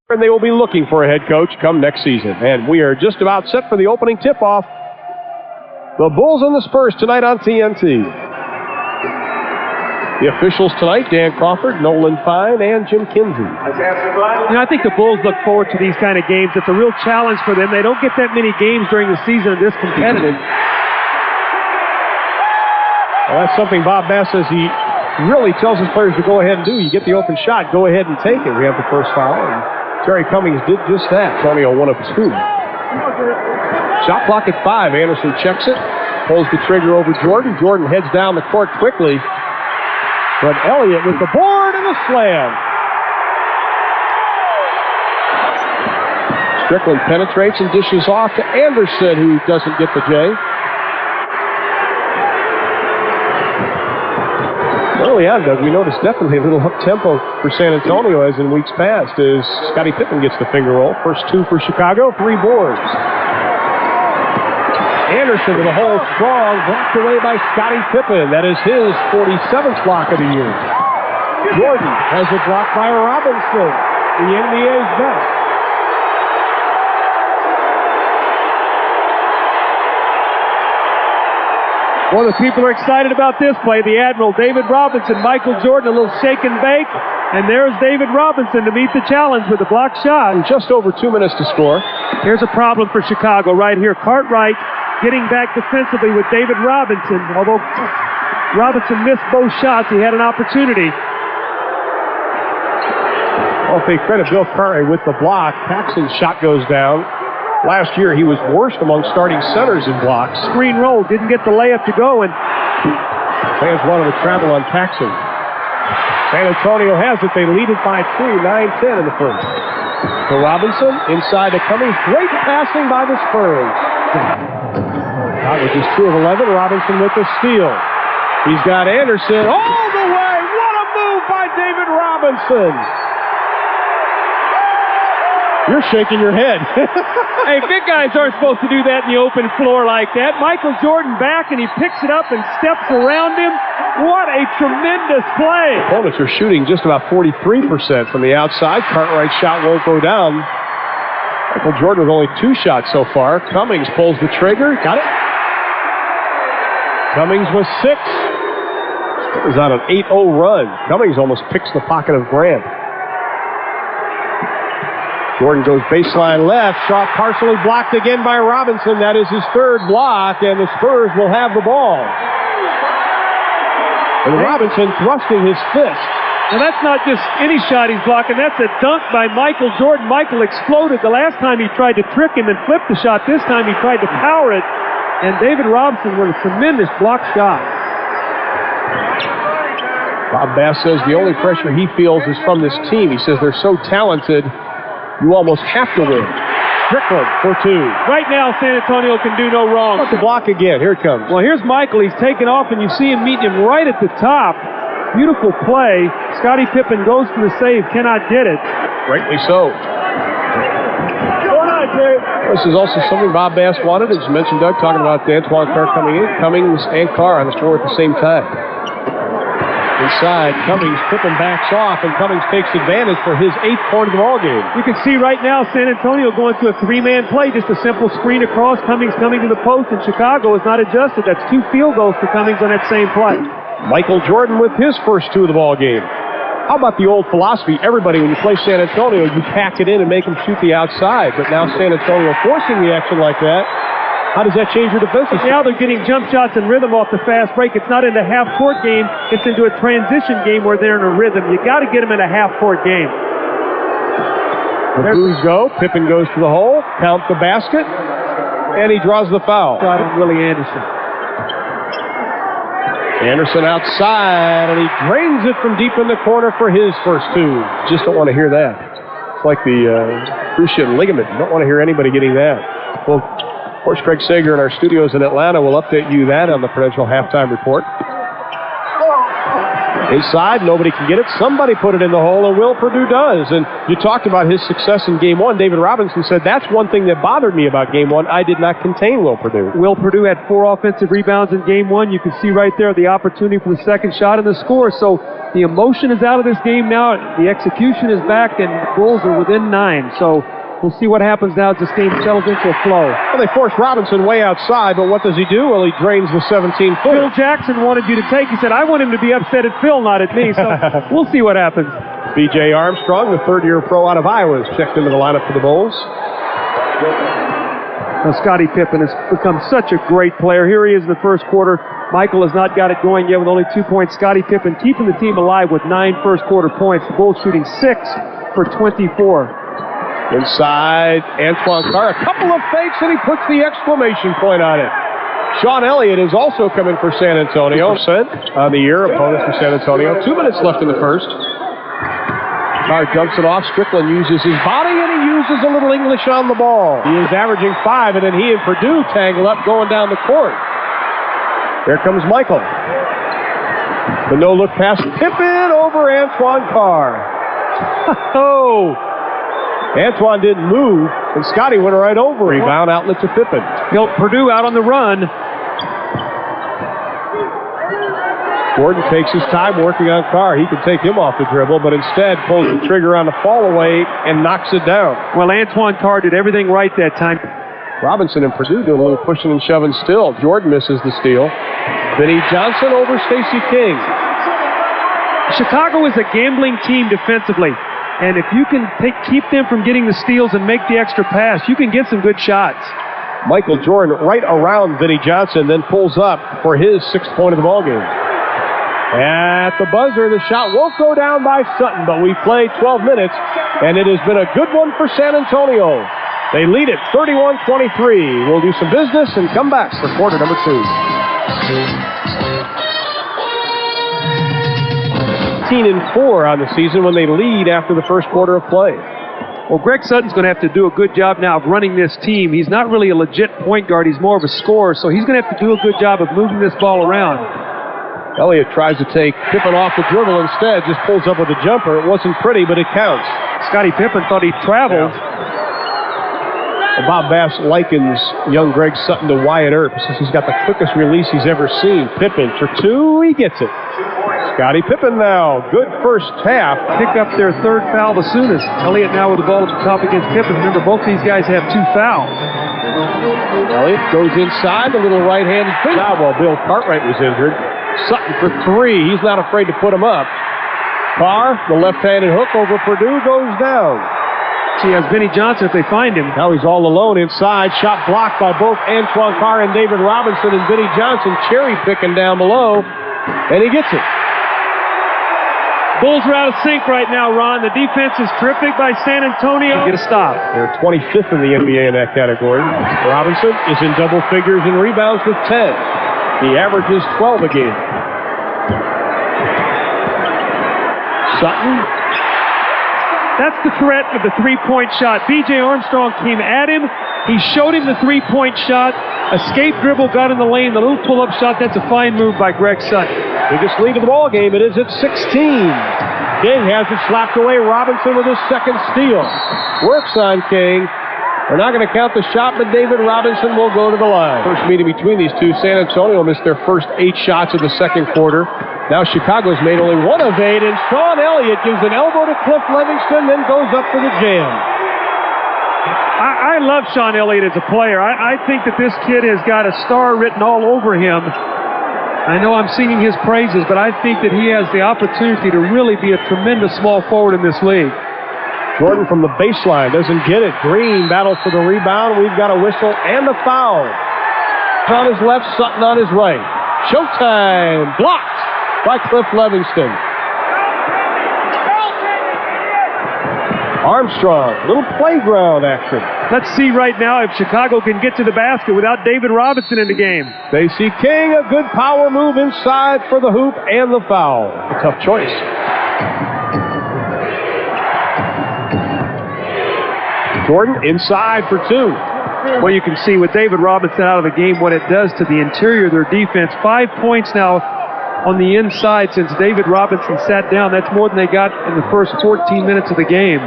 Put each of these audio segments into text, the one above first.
and they will be looking for a head coach come next season. And we are just about set for the opening tip-off. The Bulls and the Spurs tonight on TNT. The officials tonight, Dan Crawford, Nolan Fine, and Jim Kinsey. I think the Bulls look forward to these kind of games. It's a real challenge for them. They don't get that many games during the season this competitive. Well, that's something Bob Bass says he really tells his players to go ahead and do. You get the open shot, go ahead and take it. We have the first foul, and Terry Cummings did just that. It's only a 1 of 2. Shot clock at 5. Anderson checks it, pulls the trigger over Jordan. Jordan heads down the court quickly, but Elliott with the board and the slam. Strickland penetrates and dishes off to Anderson, who doesn't get the J. Early on, Doug, we noticed definitely a little up-tempo for San Antonio as in weeks past as Scottie Pippen gets the finger roll. First 2 for Chicago, 3 boards. Anderson to the hole, strong, blocked away by Scottie Pippen. That is his 47th block of the year. Jordan has it blocked by Robinson, the NBA's best. Well, the people are excited about this play. The Admiral, David Robinson, Michael Jordan, a little shake and bake. And there's David Robinson to meet the challenge with a block shot. And just over 2 minutes to score. Here's a problem for Chicago right here. Cartwright getting back defensively with David Robinson. Although Robinson missed both shots, he had an opportunity. Well, if they credit Bill Cartwright with the block, Paxson's shot goes down. Last year, he was worst among starting centers in blocks. Screen roll, didn't get the layup to go, and fans wanted to travel on Paxson. San Antonio has it. They lead it by 2, 9-10 in the first. To Robinson, inside to Cummings. Great passing by the Spurs. Averages 2 of 11. Robinson with the steal. He's got Anderson all the way. What a move by David Robinson. You're shaking your head. Hey, big guys aren't supposed to do that in the open floor like that. Michael Jordan back, and he picks it up and steps around him. What a tremendous play. Opponents are shooting just about 43% from the outside. Cartwright's shot won't go down. Michael Jordan with only 2 shots so far. Cummings pulls the trigger. Got it. Cummings with 6. It was on an 8-0 run. Cummings almost picks the pocket of Grant. Jordan goes baseline left. Shot partially blocked again by Robinson. That is his 3rd block, and the Spurs will have the ball. And Robinson thrusting his fist. Now that's not just any shot he's blocking. That's a dunk by Michael Jordan. Michael exploded the last time he tried to trick him and flip the shot. This time he tried to power it. And David Robinson with a tremendous block shot. Bob Bass says the only pressure he feels is from this team. He says they're so talented, you almost have to win. Strickland for 2. Right now, San Antonio can do no wrong. What's the block again? Here it comes. Well, here's Michael. He's taken off, and you see him meeting him right at the top. Beautiful play. Scottie Pippen goes for the save, cannot get it. Rightly so. This is also something Bob Bass wanted, as you mentioned, Doug, talking about Antoine Carr coming in. Cummings and Carr on the floor at the same time. Inside, Cummings, Pippen backs off, and Cummings takes advantage for his 8th point of the ball game. You can see right now San Antonio going to a 3-man play, just a simple screen across. Cummings coming to the post, and Chicago is not adjusted. That's 2 field goals for Cummings on that same play. Michael Jordan with his first 2 of the ball game. How about the old philosophy? Everybody, when you play San Antonio, you pack it in and make them shoot the outside. But now San Antonio forcing the action like that. How does that change your defensive? Now they're getting jump shots and rhythm off the fast break. It's not into a half-court game. It's into a transition game where they're in a rhythm. You got to get them in a half-court game. The Blues go. Pippen goes to the hole. Count the basket. And he draws the foul. Shot on Willie Anderson. Anderson outside, and he drains it from deep in the corner for his first 2. Just don't want to hear that. It's like the cruciate ligament. You don't want to hear anybody getting that. Well, of course, Craig Sager in our studios in Atlanta will update you that on the Prudential Halftime Report. Inside, nobody can get it. Somebody put it in the hole, and Will Perdue does. And you talked about his success in Game 1. David Robinson said, that's one thing that bothered me about Game 1. I did not contain Will Perdue. Will Perdue had 4 offensive rebounds in Game 1. You can see right there the opportunity for the second shot and the score. So The emotion is out of this game now. The execution is back, and the Bulls are within 9. So we'll see what happens now as this game settles into a flow. Well, they force Robinson way outside, but what does he do? Well, he drains the 17-footer. Phil Jackson wanted you to take. He said, I want him to be upset at Phil, not at me. So we'll see what happens. B.J. Armstrong, the third-year pro out of Iowa, is checked into the lineup for the Bulls. Now, Scottie Pippen has become such a great player. Here he is in the first quarter. Michael has not got it going yet with only 2 points. Scottie Pippen keeping the team alive with 9 first-quarter points. The Bulls shooting 6 for 24. Inside, Antoine Carr. A couple of fakes, and he puts the exclamation point on it. Sean Elliott is also coming for San Antonio. On the year, opponent for San Antonio. 2 minutes left in the first. Carr jumps it off. Strickland uses his body, and he uses a little English on the ball. He is averaging 5, and then he and Purdue tangle up going down the court. Here comes Michael. The no-look pass. Pippen over Antoine Carr. Oh! Antoine didn't move, and Scotty went right over. Rebound outlet to Pippen. Purdue out on the run. Gordon takes his time working on Carr. He can take him off the dribble, but instead pulls the trigger on the fall away and knocks it down. Well, Antoine Carr did everything right that time. Robinson and Purdue doing a little pushing and shoving still. Jordan misses the steal. Vinnie Johnson over Stacey King. Chicago is a gambling team defensively, and if you can keep them from getting the steals and make the extra pass, you can get some good shots. Michael Jordan right around Vinnie Johnson, then pulls up for his 6th point of the ballgame. At the buzzer, the shot won't go down by Sutton, but we play 12 minutes, and it has been a good one for San Antonio. They lead it 31-23. We'll do some business and come back for quarter number 2. 18-4 on the season when they lead after the first quarter of play. Well, Greg Sutton's going to have to do a good job now of running this team. He's not really a legit point guard. He's more of a scorer, so he's going to have to do a good job of moving this ball around. Elliott tries to take Pippen off the dribble instead, just pulls up with a jumper. It wasn't pretty, but it counts. Scottie Pippen thought he traveled. Well, Bob Bass likens young Greg Sutton to Wyatt Earp. Says he's got the quickest release he's ever seen. Pippen for 2, he gets it. Scottie Pippen now, good first half. Pick up their 3rd foul as soon as Elliott now with the ball at the top against Pippen. Remember, both these guys have 2 fouls. Elliott goes inside, the little right-handed job while Bill Cartwright was injured. Sutton for 3. He's not afraid to put him up. Carr, the left-handed hook over Purdue, goes down. He has Vinnie Johnson if they find him. Now he's all alone inside. Shot blocked by both Antoine Carr and David Robinson, and Vinnie Johnson cherry-picking down below, and he gets it. Bulls are out of sync right now, Ron. The defense is terrific by San Antonio. Get a stop. They're 25th in the NBA in that category. Robinson is in double figures in rebounds with 10. He averages 12 a game. Sutton. That's the threat of the three-point shot. B.J. Armstrong came at him. He showed him the three-point shot. Escape dribble, got in the lane. The little pull-up shot, that's a fine move by Greg Sutton. Biggest lead of the ball game. It is at 16. King has it slapped away. Robinson with his 2nd steal. Works on King. We're not going to count the shot, but David Robinson will go to the line. First meeting between these two, San Antonio missed their first 8 shots of the second quarter. Now Chicago's made only 1 of 8, and Sean Elliott gives an elbow to Cliff Livingston, then goes up for the jam. I love Sean Elliott as a player. I think that this kid has got a star written all over him. I know I'm singing his praises, but I think that he has the opportunity to really be a tremendous small forward in this league. Jordan from the baseline doesn't get it. Green battles for the rebound. We've got a whistle and a foul. On his left, Sutton on his right. Showtime. Blocked by Cliff Livingston. Armstrong, little playground action. Let's see right now if Chicago can get to the basket without David Robinson in the game. Stacey King, a good power move inside for the hoop and the foul. A tough choice. Jordan inside for 2. Well, you can see with David Robinson out of the game what it does to the interior of their defense. 5 points now on the inside since David Robinson sat down. That's more than they got in the first 14 minutes of the game.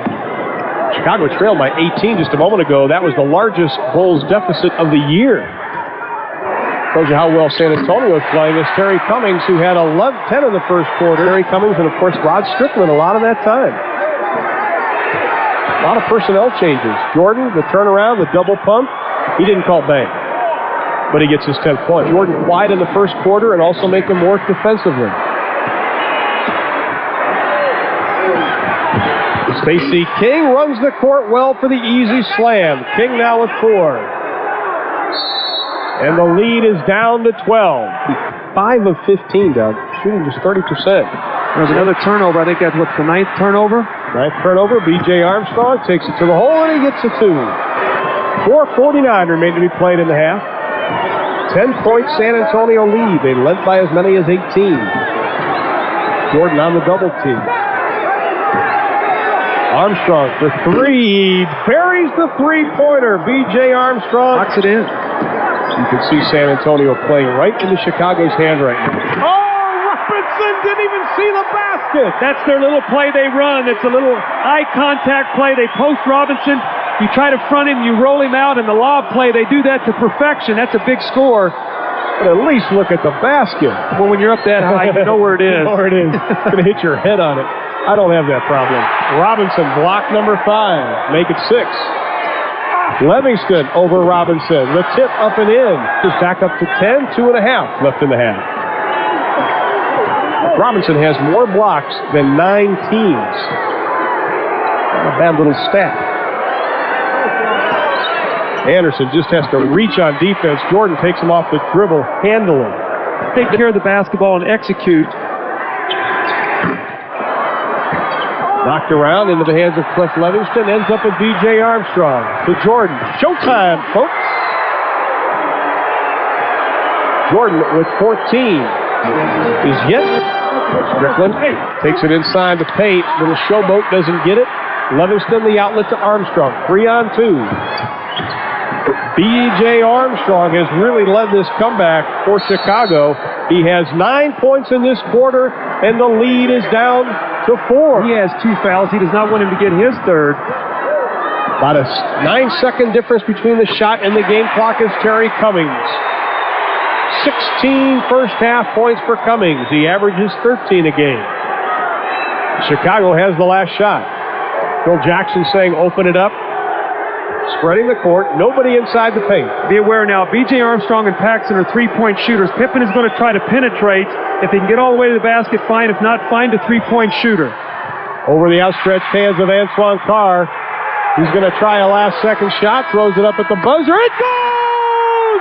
Chicago trailed by 18 just a moment ago. That was the largest Bulls deficit of the year. Shows you how well San Antonio is playing. It's Terry Cummings, who had 10 in the first quarter. Terry Cummings and, of course, Rod Strickland a lot of that time. A lot of personnel changes. Jordan, the turnaround, the double pump, he didn't call bang. But he gets his 10th point. Jordan quiet in the first quarter and also make them work defensively. Stacey King runs the court well for the easy slam. King now with 4. And the lead is down to 12. 5 of 15, Doug. Shooting just 30%. There's another turnover. I think that's what's the 9th turnover. 9th turnover. B.J. Armstrong takes it to the hole, and he gets a 2. 4:49 remain to be played in the half. 10-point San Antonio lead. They led by as many as 18. Jordan on the double team. Armstrong for 3. Buries the three-pointer. B.J. Armstrong knocks it in. You can see San Antonio playing right into Chicago's hand right now. Oh, Robinson didn't even see the basket. That's their little play they run. It's a little eye contact play. They post Robinson. You try to front him, you roll him out, and the lob play, they do that to perfection. That's a big score. But at least look at the basket. Well, when you're up that high, you know where it is. You know where it is. It's going to hit your head on it. I don't have that problem. Robinson, block number 5. Make it 6. Livingston over Robinson. The tip up and in. Just back up to 10. 2.5 left in the half. Robinson has more blocks than 9 teams. Not a bad little stat. Anderson just has to reach on defense. Jordan takes him off the dribble, handling. Take care of the basketball and execute. Knocked around into the hands of Cliff Livingston. Ends up with B.J. Armstrong. To Jordan. Showtime, folks. Jordan with 14. Is yet. Strickland takes it inside the paint. Little showboat doesn't get it. Livingston the outlet to Armstrong. 3-on-2. B.J. Armstrong has really led this comeback for Chicago. He has 9 points in this quarter, and the lead is down to 4. He has 2 fouls. He does not want him to get his 3rd. About a 9-second difference between the shot and the game clock is Terry Cummings. 16 first-half points for Cummings. He averages 13 a game. Chicago has the last shot. Phil Jackson saying, open it up. Spreading the court, nobody inside the paint. Be aware now, B.J. Armstrong and Paxson are 3-point shooters. Pippen is going to try to penetrate. If he can get all the way to the basket, fine. If not, find a 3-point shooter. Over the outstretched hands of Antoine Carr. He's going to try a last-second shot. Throws it up at the buzzer. It goes!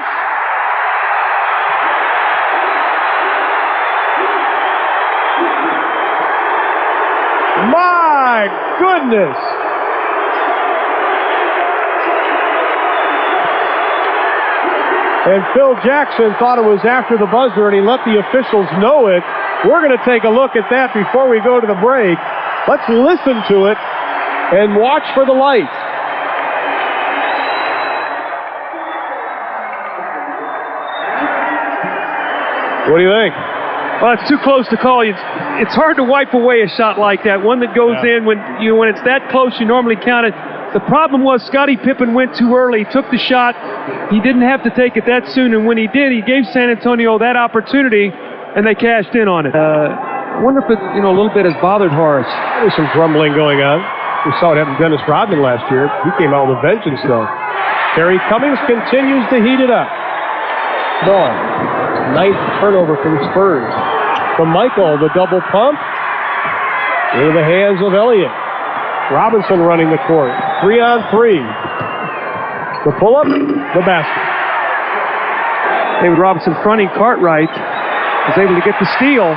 My goodness! And Phil Jackson thought it was after the buzzer, and he let the officials know it. We're going to take a look at that before we go to the break. Let's listen to it and watch for the light. What do you think? Well, it's too close to call. It's hard to wipe away a shot like that. One that goes in when it's that close, you normally count it. The problem was Scottie Pippen went too early, took the shot. He didn't have to take it that soon, and when he did, he gave San Antonio that opportunity, and they cashed in on it. I wonder if it, a little bit has bothered Horace. There's some grumbling going on. We saw it happen to Dennis Rodman last year. He came out with a vengeance, though. Terry Cummings continues to heat it up. Ball. 9th turnover for the Spurs. From Michael, the double pump. Into the hands of Elliott. Robinson running the court. 3-on-3. The pull-up, the basket. David Robinson fronting Cartwright. Was able to get the steal.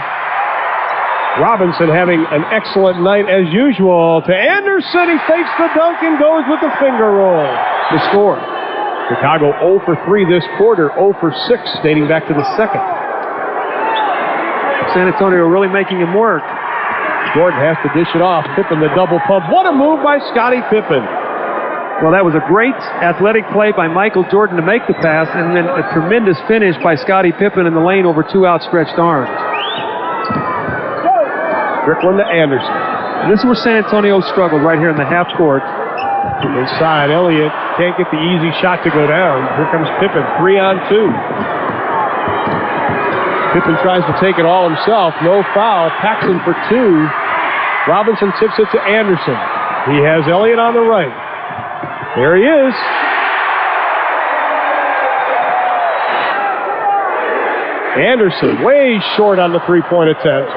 Robinson having an excellent night as usual. To Anderson, he fakes the dunk and goes with the finger roll. The score. Chicago 0 for 3 this quarter, 0 for 6 dating back to the second. San Antonio really making him work. Jordan has to dish it off. Pippen the double pump. What a move by Scottie Pippen. Well, that was a great athletic play by Michael Jordan to make the pass, and then a tremendous finish by Scottie Pippen in the lane over 2 outstretched arms. Strickland to Anderson. And this is where San Antonio struggled, right here in the half court. Inside, Elliott can't get the easy shot to go down. Here comes Pippen, 3-on-2. Pippen tries to take it all himself. No foul. Paxson for 2. Robinson tips it to Anderson. He has Elliott on the right. There he is. Anderson way short on the three-point attempt.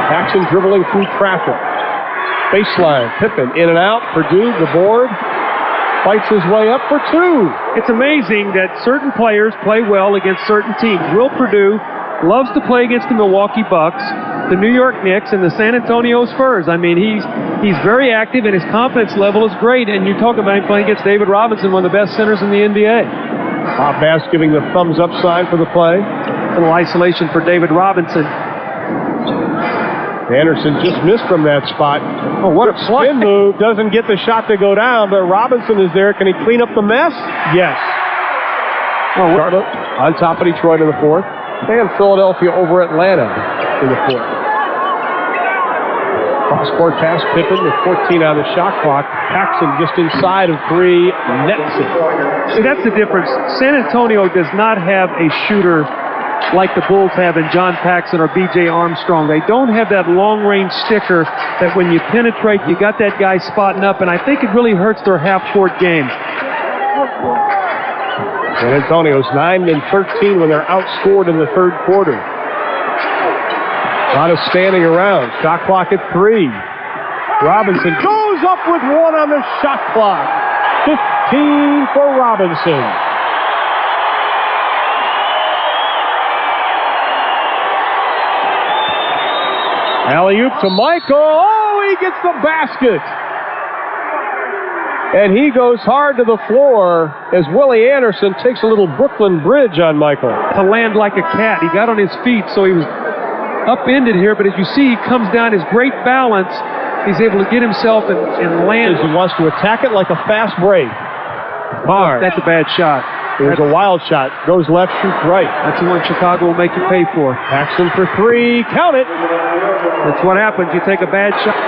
Paxson dribbling through traffic. Baseline. Pippen in and out. Purdue, the board. Fights his way up for 2. It's amazing that certain players play well against certain teams. Will Purdue loves to play against the Milwaukee Bucks, the New York Knicks, and the San Antonio Spurs. I mean, he's very active, and his confidence level is great. And you talk about him playing against David Robinson, one of the best centers in the NBA. Bob Bass giving the thumbs up sign for the play. A little isolation for David Robinson. Anderson just missed from that spot. Oh, what a spin move. Doesn't get the shot to go down, but Robinson is there. Can he clean up the mess? Yes. Charlotte on top of Detroit in the fourth. And Philadelphia over Atlanta in the fourth. Cross-court pass, Pippen with 14 on the shot clock. Paxson just inside of 3, nets it. See, that's the difference. San Antonio does not have a shooter like the Bulls have in John Paxson or B.J. Armstrong. They don't have that long-range sticker that when you penetrate, you got that guy spotting up, and I think it really hurts their half-court game. San Antonio's 9-13 when they're outscored in the third quarter. A lot of standing around. Shot clock at 3. Robinson goes up with 1 on the shot clock. 15 for Robinson. Alley-oop to Michael. Oh, he gets the basket. And he goes hard to the floor as Willie Anderson takes a little Brooklyn Bridge on Michael. To land like a cat. He got on his feet, so he was upended here. But as you see, he comes down, his great balance. He's able to get himself and land. He wants to attack it like a fast break. Hard. That's a bad shot. There's a wild shot. Goes left, shoots right. That's the one Chicago will make you pay for. Paxson for 3. Count it. That's what happens. You take a bad shot.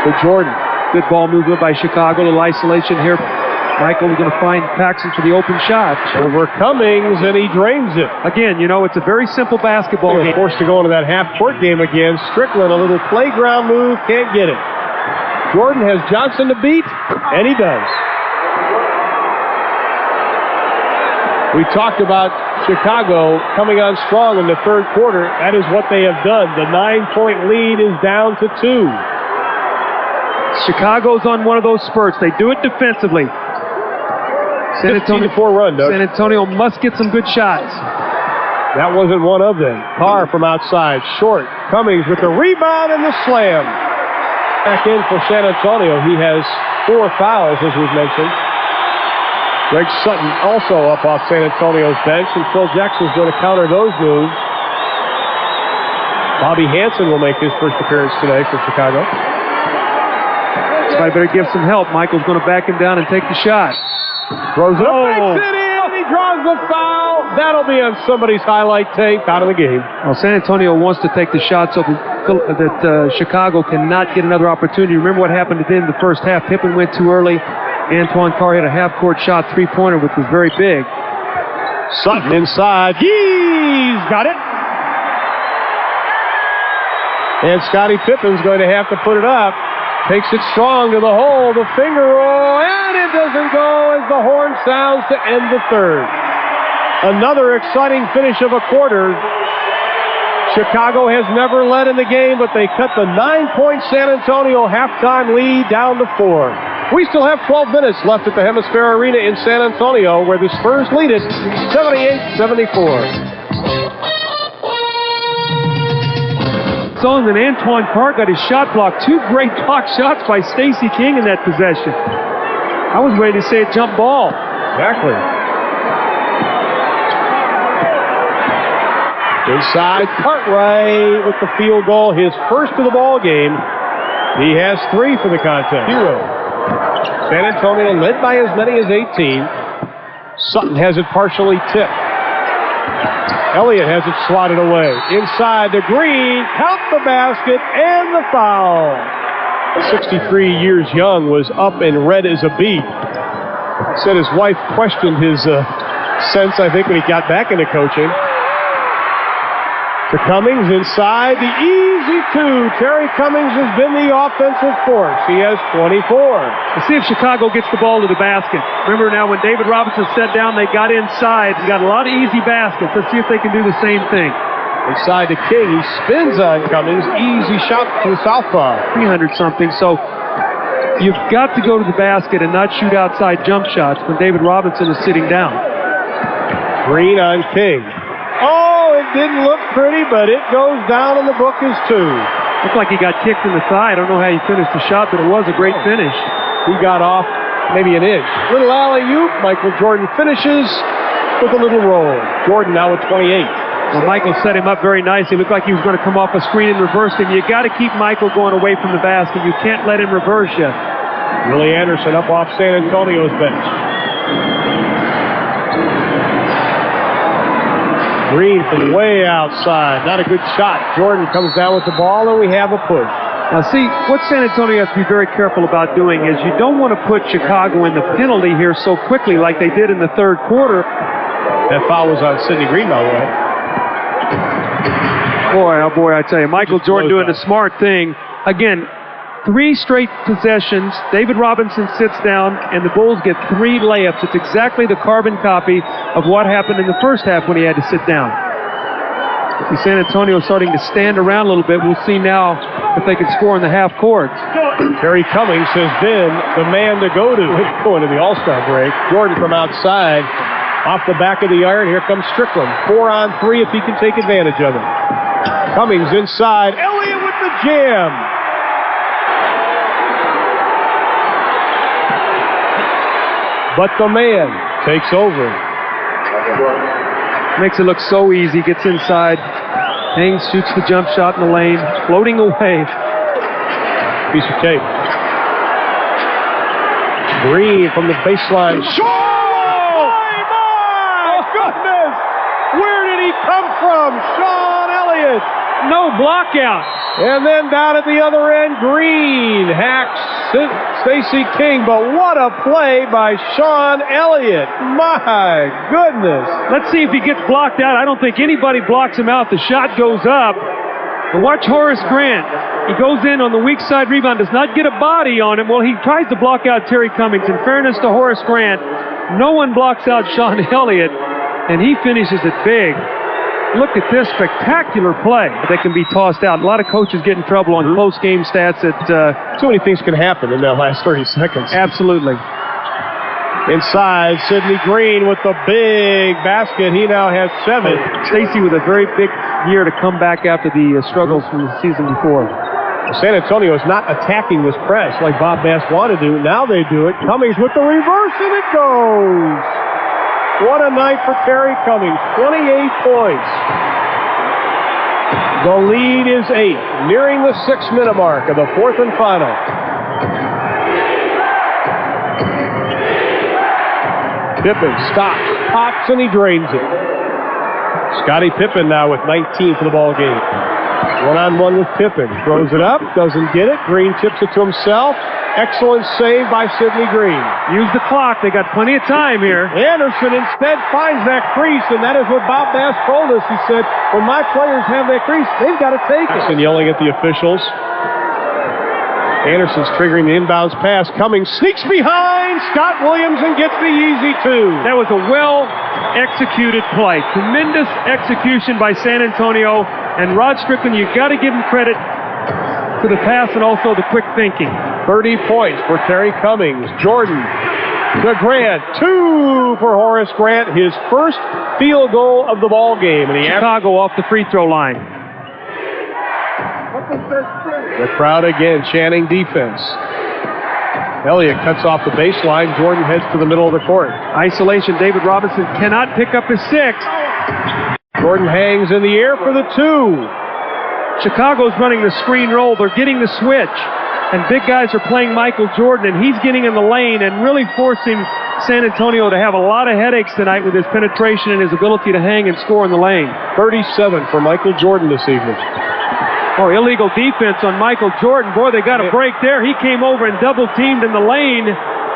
For Jordan. Good ball movement by Chicago. A little isolation here. Michael is going to find Paxson for the open shot. Over Cummings, and he drains it. Again, you know, it's a very simple basketball game. Forced to go into that half-court game again. Strickland, a little playground move, can't get it. Jordan has Johnson to beat, and he does. We talked about Chicago coming on strong in the third quarter. That is what they have done. The 9-point lead is down to 2. Chicago's on one of those spurts. They do it defensively. San Antonio 15-4 run, Doug. San Antonio must get some good shots. That wasn't one of them. Carr from outside, short. Cummings with the rebound and the slam. Back in for San Antonio. He has 4 fouls, as we've mentioned. Greg Sutton also up off San Antonio's bench, and Phil Jackson's going to counter those moves. Bobby Hansen will make his first appearance today for Chicago. Somebody better give some help. Michael's going to back him down and take the shot. Throws it up, makes it in, he draws the foul. That'll be on somebody's highlight tape, out of the game. Well, San Antonio wants to take the shot so that Chicago cannot get another opportunity. Remember what happened at the end of the first half. Pippen went too early. Antoine Carr hit a half-court shot, three-pointer, which was very big. Sutton inside. He's got it. And Scottie Pippen's going to have to put it up. Takes it strong to the hole, the finger roll, and it doesn't go as the horn sounds to end the third. Another exciting finish of a quarter. Chicago has never led in the game, but they cut the 9-point San Antonio halftime lead down to 4. We still have 12 minutes left at the Hemisphere Arena in San Antonio, where the Spurs lead it 78-74. And Antoine Carr got his shot blocked. 2 great block shots by Stacey King in that possession. I was ready to say a jump ball. Exactly. Inside, Cartwright with the field goal, his first of the ball game. He has 3 for the contest. 0. San Antonio led by as many as 18. Sutton has it partially tipped. Elliott has it slotted away. Inside to Green, count the basket, and the foul. 63 years young was up and red as a beet. Said his wife questioned his sense, I think, when he got back into coaching. To Cummings inside, the easy two. Terry Cummings has been the offensive force. He has 24. Let's see if Chicago gets the ball to the basket. Remember now when David Robinson sat down, they got inside and got a lot of easy baskets. Let's see if they can do the same thing. Inside to King. He spins on Cummings. Easy shot to the southpaw. 300-something. So you've got to go to the basket and not shoot outside jump shots when David Robinson is sitting down. Green on King. Oh, it didn't look pretty, but it goes down in the book as 2. Looked like he got kicked in the thigh. I don't know how he finished the shot, but it was a great finish. He got off maybe an inch. Little alley-oop. Michael Jordan finishes with a little roll. Jordan now at 28. Well, Michael set him up very nicely. It looked like he was going to come off a screen and reverse him. You got to keep Michael going away from the basket. You can't let him reverse you. Willie Anderson up off San Antonio's bench. Green from way outside. Not a good shot. Jordan comes down with the ball, and we have a push. Now, see, what San Antonio has to be very careful about doing is you don't want to put Chicago in the penalty here so quickly like they did in the third quarter. That foul was on Sidney Green, by the way. Boy, oh boy, I tell you, Michael Jordan doing the smart thing. Again, 3 straight possessions. David Robinson sits down, and the Bulls get 3 layups. It's exactly the carbon copy of what happened in the first half when he had to sit down. See San Antonio starting to stand around a little bit. We'll see now if they can score in the half court. Terry Cummings has been the man to go to going to the All-Star break. Jordan from outside, off the back of the iron. Here comes Strickland. 4 on 3 if he can take advantage of it. Cummings inside. Elliott with the jam. But the man takes over. Makes it look so easy. Gets inside. Hangs, shoots the jump shot in the lane. Floating away. Piece of tape. Green from the baseline. Oh, my goodness! Where did he come from? Sean Elliott. No block out. And then down at the other end, Green hacks Stacey King. But what a play by Sean Elliott. My goodness. Let's see if he gets blocked out. I don't think anybody blocks him out. The shot goes up. But watch Horace Grant. He goes in on the weak side rebound, does not get a body on him. Well, he tries to block out Terry Cummings. In fairness to Horace Grant, no one blocks out Sean Elliott, and he finishes it big. Look at this spectacular play that can be tossed out. A lot of coaches get in trouble on close game stats. Too many things can happen in that last 30 seconds. Absolutely. Inside, Sidney Green with the big basket. He now has 7. Stacey with a very big year to come back after the struggles from the season before. San Antonio is not attacking this press like Bob Bass wanted to. Now they do it. Cummings with the reverse, and it goes. What a night for Terry Cummings. 28 points. The lead is 8, nearing the 6-minute mark of the 4th and final. Pippen stops, pops, and he drains it. Scottie Pippen now with 19 for the ball game. One-on-one with Pippen. Throws it up, doesn't get it. Green tips it to himself. Excellent save by Sidney Green. Use the clock. They got plenty of time here. Anderson instead finds that crease, and that is what Bob Bass told us. He said, when my players have that crease, they've got to take it. And yelling at the officials. Anderson's triggering the inbounds pass. Cummings sneaks behind Scott Williams and gets the easy 2. That was a well-executed play. Tremendous execution by San Antonio. And Rod Strickland, you've got to give him credit for the pass and also the quick thinking. 30 points for Terry Cummings. Jordan to Grant. 2 for Horace Grant. His first field goal of the ball game. And Chicago off the free throw line. The crowd again chanting defense. Elliott cuts off the baseline. Jordan heads to the middle of the court. Isolation. David Robinson cannot pick up his 6. Jordan hangs in the air for the 2. Chicago's running the screen roll. They're getting the switch. And big guys are playing Michael Jordan, and he's getting in the lane and really forcing San Antonio to have a lot of headaches tonight with his penetration and his ability to hang and score in the lane. 37 for Michael Jordan this evening. Oh, illegal defense on Michael Jordan. Boy, they got a break there. He came over and double-teamed in the lane,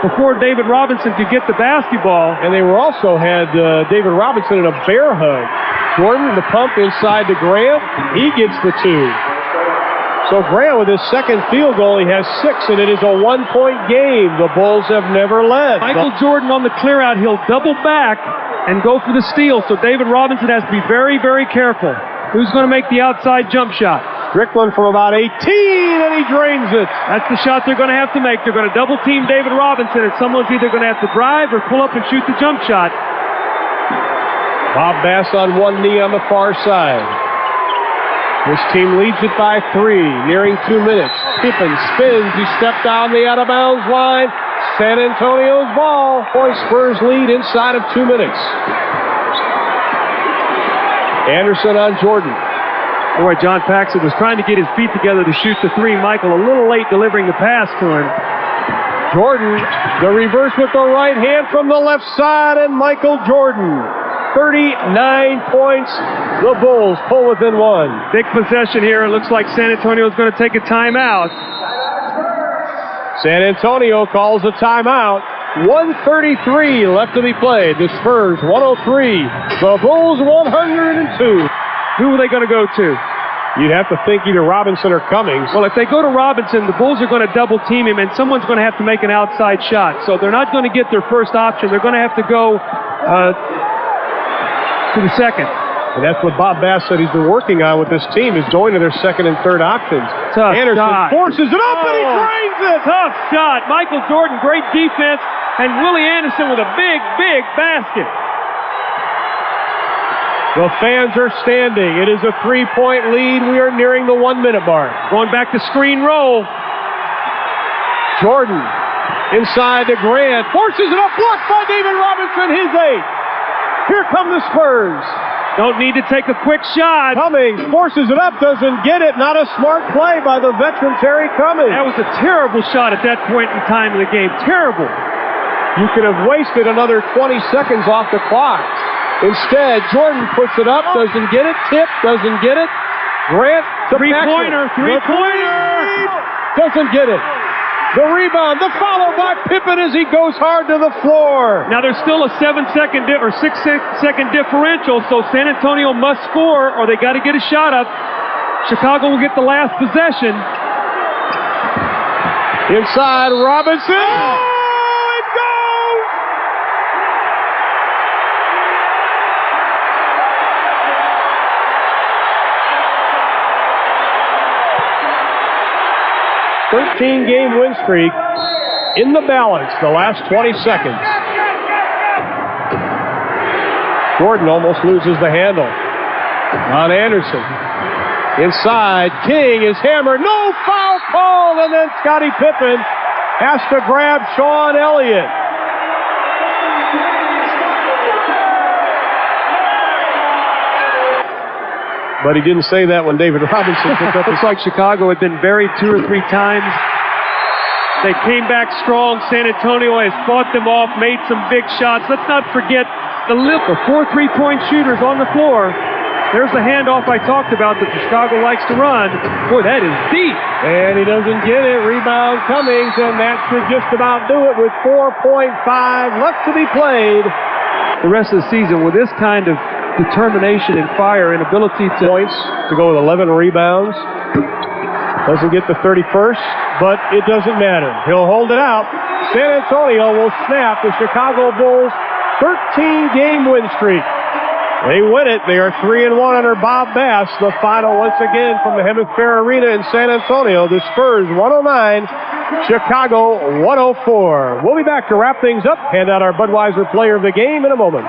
before David Robinson could get the basketball. And they were also had David Robinson in a bear hug. Jordan, the pump inside to Grant. He gets the 2. So Grant, with his second field goal, he has 6, and it is a 1-point game. The Bulls have never led. Michael Jordan on the clear out. He'll double back and go for the steal. So David Robinson has to be very, very careful. Who's going to make the outside jump shot? Strickland from about 18, and he drains it. That's the shot they're going to have to make. They're going to double team David Robinson, and someone's either going to have to drive or pull up and shoot the jump shot. Bob Bass on one knee on the far side. This team leads it by 3, nearing 2 minutes. Pippen spins. He stepped down the out-of-bounds line. San Antonio's ball. Boy, Spurs lead inside of 2 minutes. Anderson on Jordan. Boy, John Paxson was trying to get his feet together to shoot the 3. Michael a little late delivering the pass to him. Jordan, the reverse with the right hand from the left side, and Michael Jordan. 39 points. The Bulls pull within 1. Big possession here. It looks like San Antonio is going to take a timeout. San Antonio calls a timeout. 1:33 left to be played. The Spurs 103. The Bulls 102. Who are they going to go to? You'd have to think either Robinson or Cummings. Well, if they go to Robinson, the Bulls are going to double team him, and someone's going to have to make an outside shot. So they're not going to get their first option. They're going to have to go to the second. And that's what Bob Bass said he's been working on with this team, is going to their second and third options. Tough Anderson shot. Forces it up, and he drains it. Tough shot. Michael Jordan, great defense, and Willie Anderson with a big, big basket. The fans are standing. It is a 3-point lead. We are nearing the 1-minute mark. Going back to screen roll. Jordan inside to Grant. Forces it up. Blocked by David Robinson. His 8. Here come the Spurs. Don't need to take a quick shot. Cummings forces it up. Doesn't get it. Not a smart play by the veteran Terry Cummings. That was a terrible shot at that point in time of the game. Terrible. You could have wasted another 20 seconds off the clock. Instead, Jordan puts it up, doesn't get it, tip, doesn't get it. Grant to three-pointer, doesn't get it. The rebound, the follow by Pippen as he goes hard to the floor. Now there's still a 7-second or 6-second differential, so San Antonio must score or they got to get a shot up. Chicago will get the last possession. Inside Robinson. A 13-game win streak in the balance the last 20 seconds. Jordan almost loses the handle on Anderson. Inside, King is hammered. No foul call, and then Scottie Pippen has to grab Sean Elliott. But he didn't say that when David Robinson picked up. Looks like Chicago had been buried 2 or 3 times. They came back strong. San Antonio has fought them off, made some big shots. Let's not forget the 4 3-point shooters on the floor. There's the handoff I talked about that Chicago likes to run. Boy, that is deep. And he doesn't get it. Rebound Cummings, and that should just about do it with 4.5 left to be played. The rest of the season with this kind of determination and fire and ability to points to go with 11 rebounds. Doesn't get the 31st, but it doesn't matter. He'll hold it out. San Antonio will snap the Chicago Bulls' 13-game win streak. They win it. They are 3-1 under Bob Bass. The final once again from the Hemisphere Arena in San Antonio. The Spurs 109, Chicago 104. We'll be back to wrap things up. Hand out our Budweiser Player of the Game in a moment.